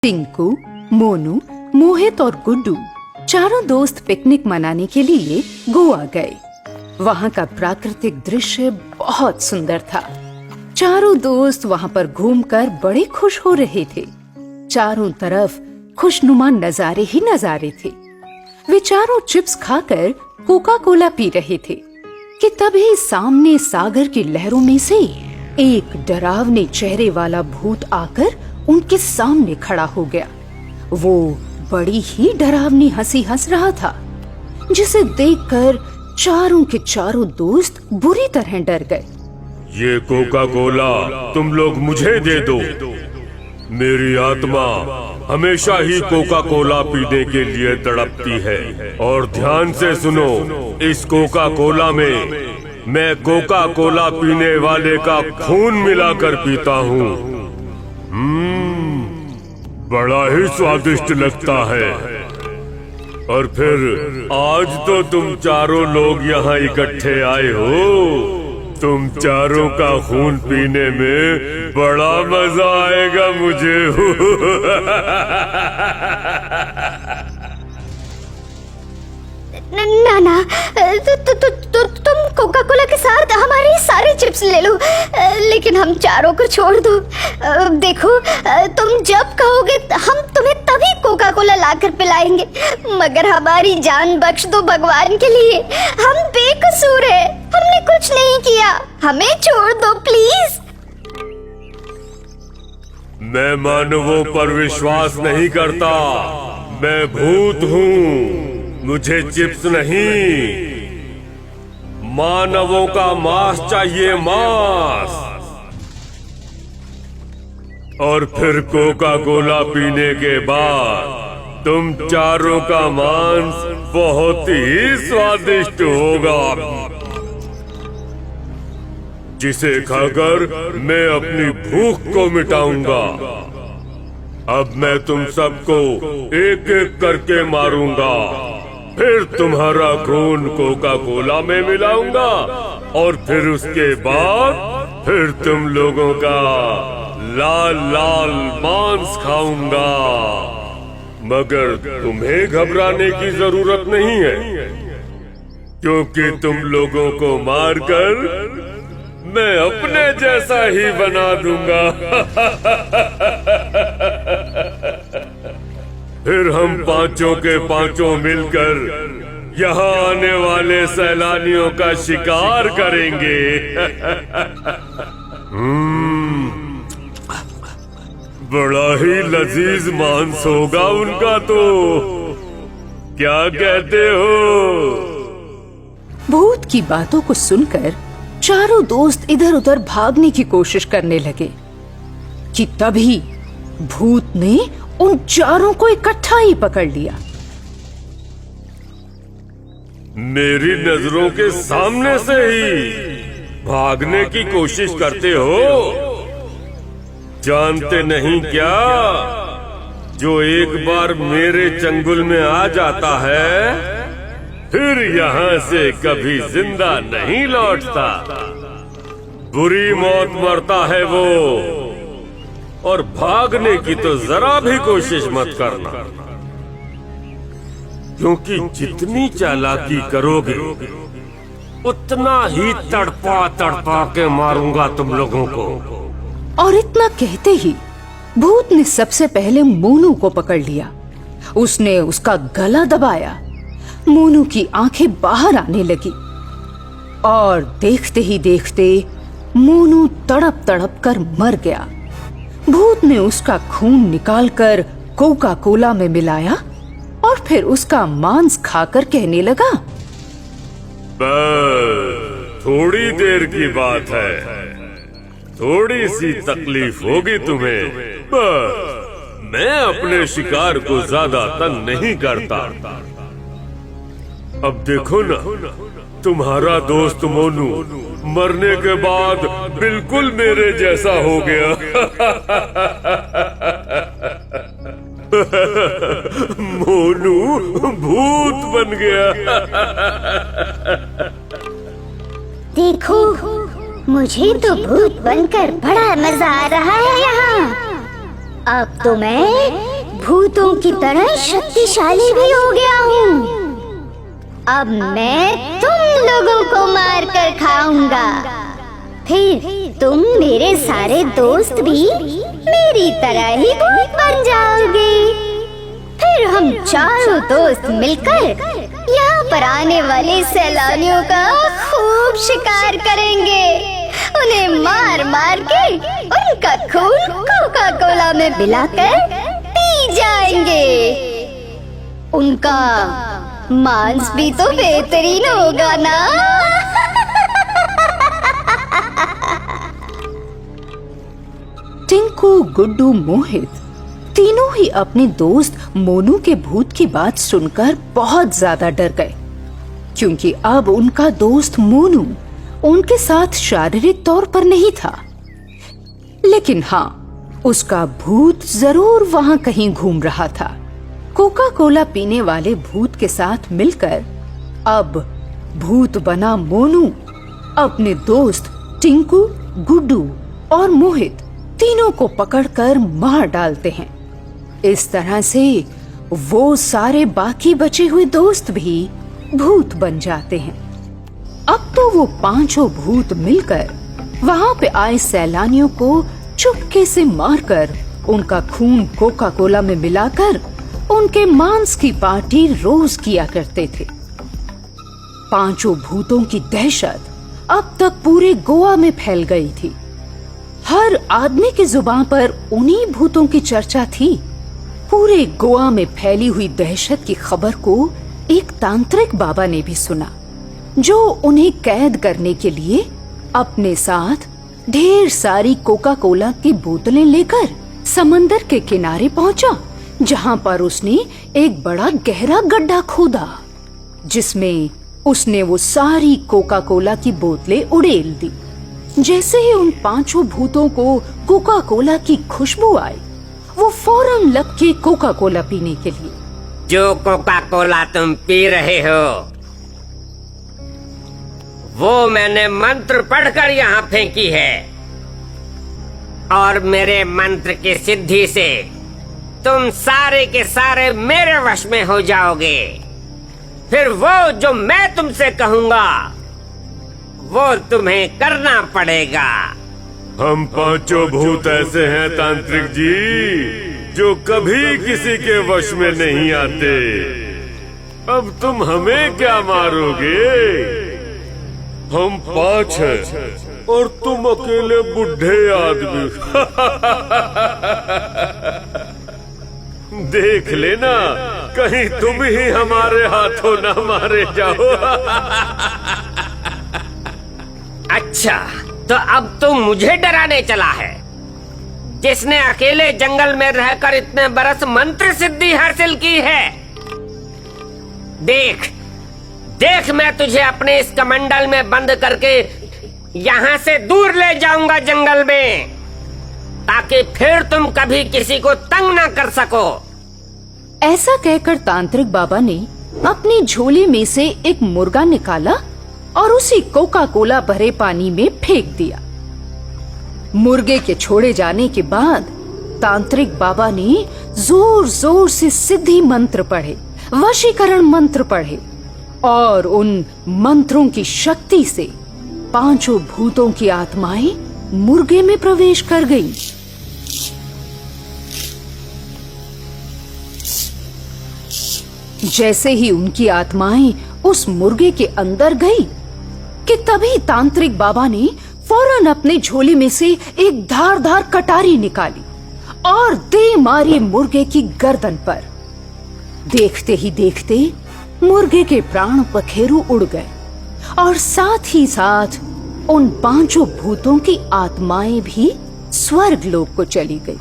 टिंकू, मोनू, मोहित और गुड्डू चारों दोस्त पिकनिक मनाने के लिए गोवा गए। वहाँ का प्राकृतिक दृश्य बहुत सुंदर था। चारों दोस्त वहाँ पर घूमकर बड़े खुश हो रहे थे। चारों तरफ खुशनुमा नजारे ही नजारे थे। वे चारों चिप्स खाकर कोका कोला पी रहे थे कि तभी सामने सागर की लहरों में से एक डरावने चेहरे वाला भूत आकर उनके सामने खड़ा हो गया। वो बड़ी ही डरावनी हंसी हंस रहा था, जिसे देखकर चारों के चारों दोस्त बुरी तरह डर गए। ये कोका कोला तुम लोग मुझे दे दो। मेरी आत्मा हमेशा ही कोका कोला पीने के लिए तड़पती है। और ध्यान से सुनो, इस कोका कोला में मैं कोका कोला पीने वाले का खून मिलाकर पीता हूँ। बड़ा ही स्वादिष्ट लगता है। और फिर आज तो तुम चारों लोग यहाँ इकट्ठे आए हो। तुम चारों का खून पीने में बड़ा मजा आएगा मुझे। ना तुम कोका कोला के साथ हमारे सारे चिप्स ले लो, लेकिन हम चारों को छोड़ दो। देखो, तुम जब कहोगे हम तुम्हें तभी कोका कोला लाकर पिलाएंगे, मगर हमारी जान बख्श दो भगवान के लिए। हम बेकसूर हैं, हमने कुछ नहीं किया, हमें छोड़ दो प्लीज। मैं मानवों पर विश्वास नहीं करता। मैं भूत हूँ, मुझे चिप्स नहीं, मानवों का मांस चाहिए, मांस। और फिर कोका कोला पीने के बाद तुम चारों का मांस बहुत ही स्वादिष्ट होगा, जिसे खाकर मैं अपनी भूख को मिटाऊंगा। अब मैं तुम सबको एक एक करके मारूंगा, फिर तुम्हारा खून कोका कोला में मिलाऊंगा, और फिर उसके बाद फिर तुम लोगों का लाल लाल मांस खाऊंगा। मगर तुम्हें घबराने की जरूरत नहीं है, क्योंकि तुम लोगों को मारकर मैं अपने जैसा ही बना दूंगा। फिर हम पांचों के पांचों मिलकर यहाँ आने वाले सैलानियों का शिकार करेंगे। बड़ा ही लजीज मांस होगा उनका, तो क्या कहते हो? भूत की बातों को सुनकर चारों दोस्त इधर उधर भागने की कोशिश करने लगे कि तभी भूत ने उन चारों को इकट्ठा ही पकड़ लिया। मेरी नजरों के सामने से ही भागने की कोशिश करते हो? जानते नहीं क्या, जो एक बार मेरे चंगुल में आ जाता है फिर यहाँ से कभी जिंदा नहीं लौटता। बुरी मौत मरता है वो। और भागने की तो जरा भी कोशिश मत करना, क्योंकि जितनी चालाकी करोगे उतना ही तड़पा तड़पा के मारूंगा तुम लोगों को। और इतना कहते ही भूत ने सबसे पहले मोनू को पकड़ लिया। उसने उसका गला दबाया। मोनू की आंखें बाहर आने लगी और देखते ही देखते मोनू तड़प तड़प कर मर गया। भूत ने उसका खून निकालकर कोका कोला में मिलाया और फिर उसका मांस खाकर कहने लगा, बस थोड़ी देर की बात है, थोड़ी सी तकलीफ होगी तुम्हें। बस मैं अपने शिकार को ज्यादा तंग नहीं करता। अब देखो ना, तुम्हारा दोस्त मोनू मरने के बाद बिल्कुल मेरे जैसा हो गया। मोनू भूत बन गया। देखो, मुझे तो भूत बनकर बड़ा मजा आ रहा है यहाँ। अब तो मैं भूतों की तरह शक्तिशाली भी हो गया हूँ। अब मैं तुम लोगों को मार कर खाऊंगा, फिर तुम मेरे सारे दोस्त भी मेरी तरह ही भूत बन जाओगे। फिर हम चारों दोस्त मिलकर यहाँ पर आने वाले सैलानियों का खूब शिकार करेंगे। उन्हें मार मार के उनका खून कोका कोला में मिलाकर पी जाएंगे। उनका मांस भी तो बेहतरीन होगा ना। टिंकू, गुड्डू, मोहित तीनों ही अपने दोस्त मोनू के भूत की बात सुनकर बहुत ज्यादा डर गए, क्योंकि अब उनका दोस्त मोनू उनके साथ शारीरिक तौर पर नहीं था, लेकिन हाँ, उसका भूत जरूर वहां कहीं घूम रहा था। कोका कोला पीने वाले भूत के साथ मिलकर अब भूत बना मोनू अपने दोस्त टिंकू, गुड्डू और मोहित तीनों को पकड़कर मार डालते हैं। इस तरह से वो सारे बाकी बचे हुए दोस्त भी भूत बन जाते हैं। अब तो वो पांचों भूत मिलकर वहां पे आए सैलानियों को चुपके से मारकर उनका खून कोका कोला में मिलाकर उनके मांस की पार्टी रोज किया करते थे। पांचों भूतों की दहशत अब तक पूरे गोवा में फैल गई थी। हर आदमी की जुबान पर उन्हीं भूतों की चर्चा थी। पूरे गोवा में फैली हुई दहशत की खबर को एक तांत्रिक बाबा ने भी सुना, जो उन्हें कैद करने के लिए अपने साथ ढेर सारी कोका कोला की बोतलें लेकर समंदर के किनारे पहुंचा, जहां पर उसने एक बड़ा गहरा गड्ढा खोदा, जिसमें उसने वो सारी कोका कोला की बोतलें उड़ेल दी। जैसे ही उन पांचों भूतों को कोका कोला की खुशबू आई, वो फौरन लपके कोका कोला पीने के लिए। जो कोका कोला तुम पी रहे हो, वो मैंने मंत्र पढ़कर यहाँ फेंकी है, और मेरे मंत्र की सिद्धि से तुम सारे के सारे मेरे वश में हो जाओगे। फिर वो जो मैं तुमसे कहूँगा वो तुम्हें करना पड़ेगा। हम पांचों भूत ऐसे हैं तांत्रिक जी, जो कभी किसी के वश में नहीं आते। अब तुम हमें क्या मारोगे? हम 5 हैं और तुम अकेले बुढ़े आदमी। देख लेना, कहीं तुम ही हमारे हाथों न मारे जाओ। अच्छा, तो अब तुम मुझे डराने चला है, जिसने अकेले जंगल में रहकर इतने बरस मंत्र सिद्धि हासिल की है। देख देख, मैं तुझे अपने इस कमंडल में बंद करके यहाँ से दूर ले जाऊंगा जंगल में, ताकि फिर तुम कभी किसी को तंग ना कर सको। ऐसा कहकर तांत्रिक बाबा ने अपनी झोली में से एक मुर्गा निकाला और उसी कोका कोला भरे पानी में फेंक दिया। मुर्गे के छोड़े जाने के बाद तांत्रिक बाबा ने जोर जोर से सिद्धि मंत्र पढ़े, वशीकरण मंत्र पढ़े, और उन मंत्रों की शक्ति से पांचों भूतों की आत्माएं मुर्गे में प्रवेश कर गईं। जैसे ही उनकी आत्माएं उस मुर्गे के अंदर गई कि तभी तांत्रिक बाबा ने फौरन अपने झोले में से एक धारदार कटारी निकाली और दे मारी मुर्गे की गर्दन पर। देखते ही देखते मुर्गे के प्राण पखेरु उड़ गए और साथ ही साथ उन पांचों भूतों की आत्माएं भी स्वर्ग लोक को चली गई।